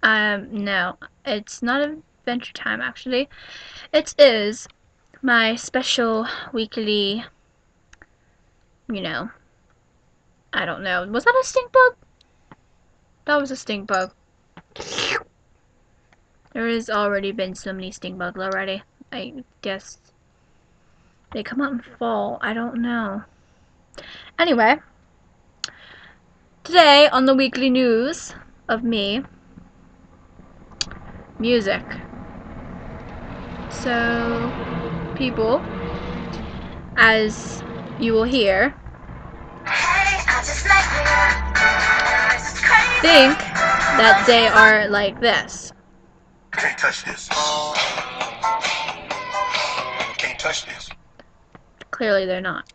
No, it's not Adventure Time actually. It is my special weekly, you know, I don't know. Was that a stink bug? That was a stink bug. There has already been so many stink bugs already. I guess they come out in fall. I don't know. Anyway, today on the weekly news of me, music. So, people, as you will hear, think that they are like this. Can't touch this. Can't touch this. Clearly they're not.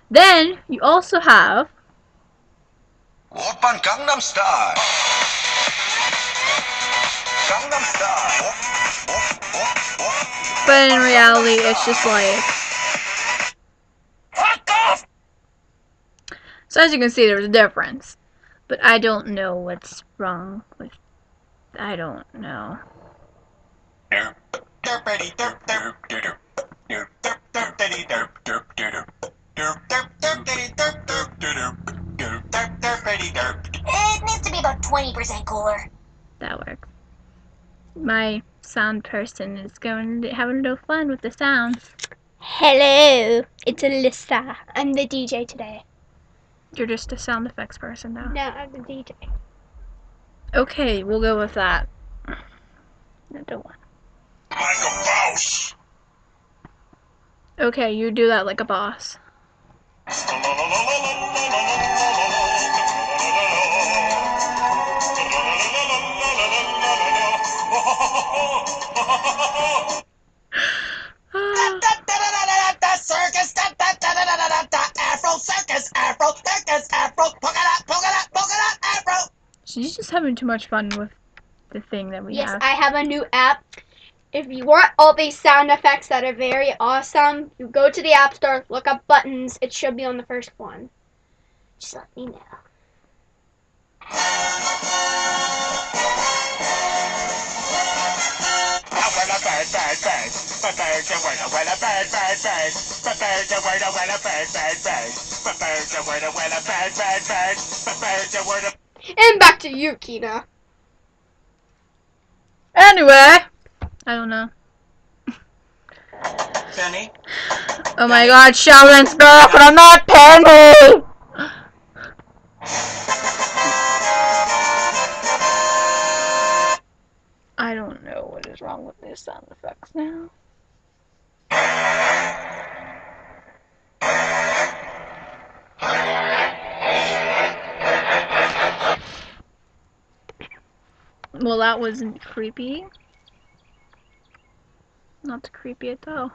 Then you also have Oppan Gangnam Style. Gangnam Style. but in reality it's just like, so as you can see there's a difference. But I don't know what's wrong with, I don't know. It needs to be about 20% cooler. That works. My sound person is having a little fun with the sounds. Hello, it's Alyssa. I'm the DJ today. You're just a sound effects person now. No, I'm the DJ. Okay, we'll go with that. Another one. Like a boss. Okay, you do that like a boss. Circus, Afro circus, Afro circus, Afro polka dot, Afro. She's just having too much fun with the thing that we Yes, have. I have a new app. If you want all these sound effects that are very awesome, you go to the App Store, look up buttons. It should be on the first one. Just let me know. And back to you, Kina. Anyway, I don't know. Penny. Oh my god, Sheldon's girlfriend, I'm not Penny! I don't know what is wrong with these sound effects now. Well, that wasn't creepy. Not creepy at all.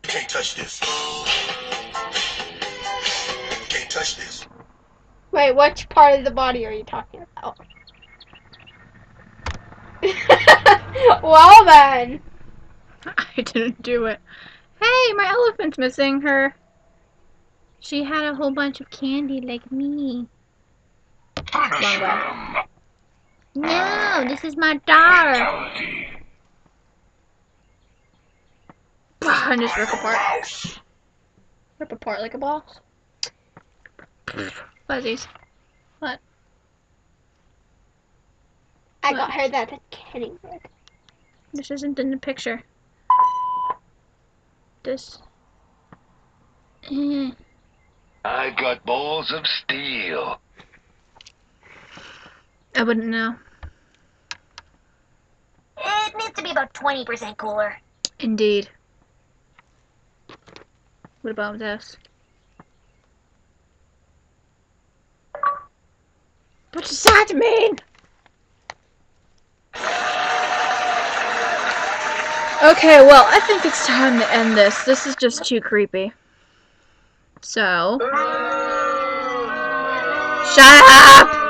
Can't touch this. Can't touch this. Wait, which part of the body are you talking about? Well then. I didn't do it. Hey, my elephant's missing her. She had a whole bunch of candy like me. Punish them. No, this is my daughter. Fatality. And just rip Like a apart. mouse. Rip apart like a boss. Fuzzies. What? I got her that at Kennywood. This isn't in the picture. This. I got balls of steel. I wouldn't know. It needs to be about 20% cooler. Indeed. What about this? What does that mean? Okay, well, I think it's time to end this. This is just too creepy. So. Shut up!